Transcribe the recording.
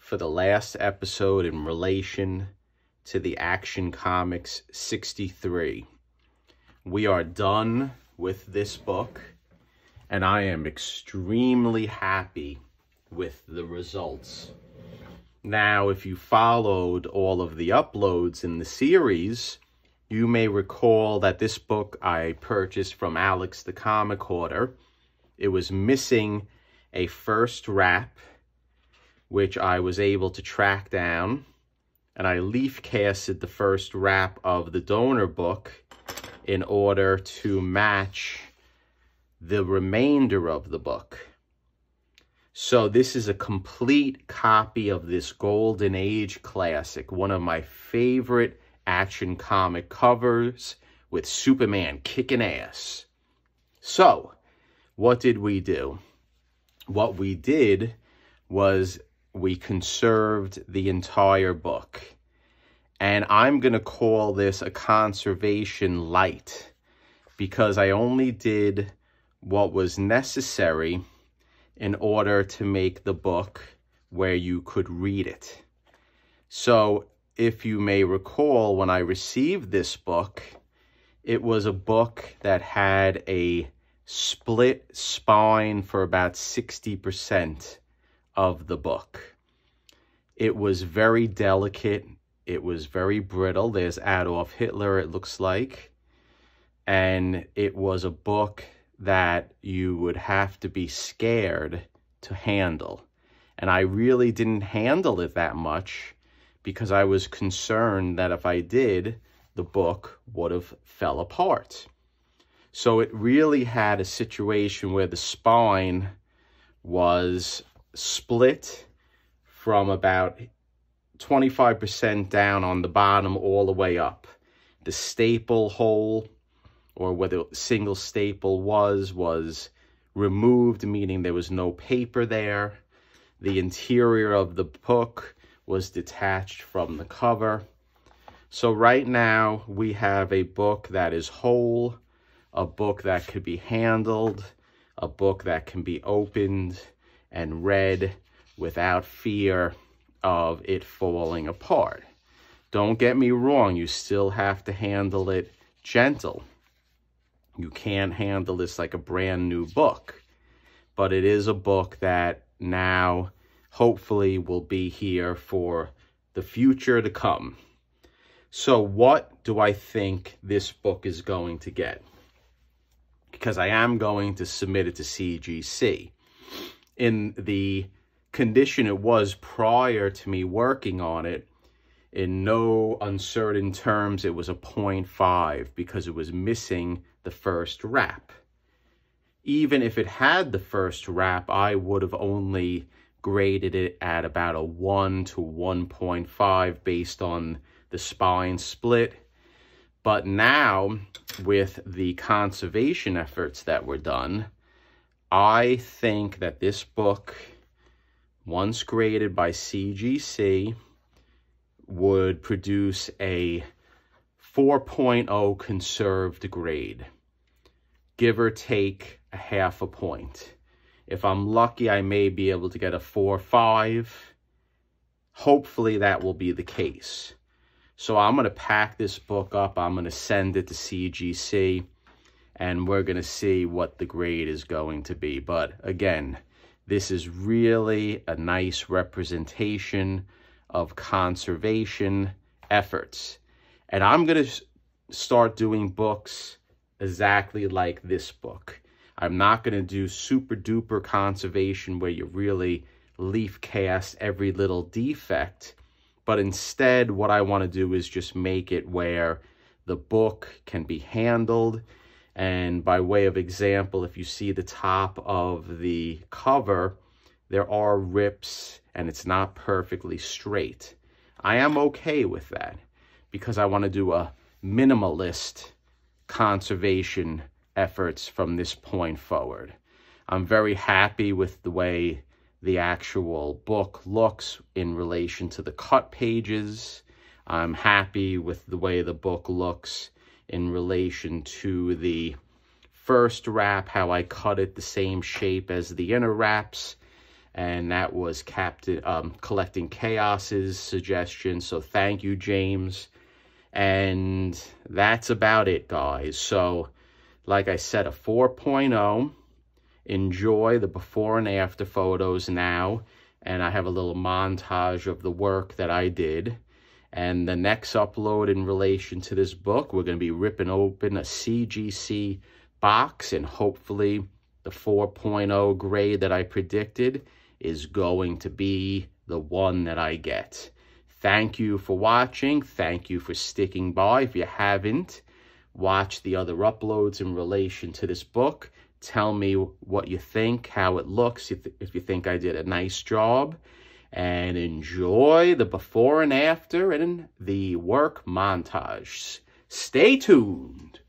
for the last episode in relation to the Action Comics 63. We are done with this book, and I am extremely happy with the results. Now, if you followed all of the uploads in the series, you may recall that this book I purchased from Alex the Comic Hoarder. It was missing a first wrap, which I was able to track down, and I leaf casted the first wrap of the donor book in order to match the remainder of the book. So this is a complete copy of this Golden Age classic, one of my favorite action comic covers with Superman kicking ass. So, what did we do? What we did was we conserved the entire book. And I'm going to call this a conservation light because I only did what was necessary in order to make the book where you could read it. So, if you may recall, when I received this book, it was a book that had a split spine for about 60% of the book. It was very delicate. It was very brittle. There's Adolf Hitler, it looks like. And it was a book that you would have to be scared to handle. And I really didn't handle it that much because I was concerned that if I did, the book would have fell apart. So it really had a situation where the spine was split from about 25% down on the bottom all the way up. The staple hole, or where the single staple was removed, meaning there was no paper there. The interior of the book was detached from the cover. So right now we have a book that is whole, a book that could be handled, a book that can be opened and read without fear of it falling apart. Don't get me wrong, you still have to handle it gentle. You can't handle this like a brand new book, but it is a book that now hopefully will be here for the future to come. So what do I think this book is going to get? Because I am going to submit it to CGC. In the condition it was prior to me working on it, in no uncertain terms, it was a 0.5 because it was missing the first wrap. Even if it had the first wrap, I would have only graded it at about a 1 to 1.5 based on the spine split. But now, with the conservation efforts that were done, I think that this book, once graded by CGC, would produce a 4.0 conserved grade, give or take a half a point. If I'm lucky, I may be able to get a 4.5. Hopefully that will be the case. So I'm going to pack this book up. I'm going to send it to CGC, and we're going to see what the grade is going to be. But again, this is really a nice representation of conservation efforts. And I'm going to start doing books exactly like this book. I'm not going to do super duper conservation where you really leaf cast every little defect. But instead, what I want to do is just make it where the book can be handled. And by way of example, if you see the top of the cover, there are rips and it's not perfectly straight. I am okay with that because I want to do a minimalist conservation efforts from this point forward. I'm very happy with the way the actual book looks in relation to the cut pages. I'm happy with the way the book looks in relation to the first wrap, how I cut it the same shape as the inner wraps. and that was Collecting Chaos's suggestion. So thank you, James. And that's about it, guys. So, like I said, a 4.0. Enjoy the before and after photos now. And I have a little montage of the work that I did. And the next upload in relation to this book, we're going to be ripping open a CGC box, and hopefully the 4.0 grade that I predicted is going to be the one that I get. Thank you for watching. Thank you for sticking by. If you haven't watched the other uploads in relation to this book, tell me what you think, how it looks, if you think I did a nice job. And enjoy the before and after and the work montage. Stay tuned.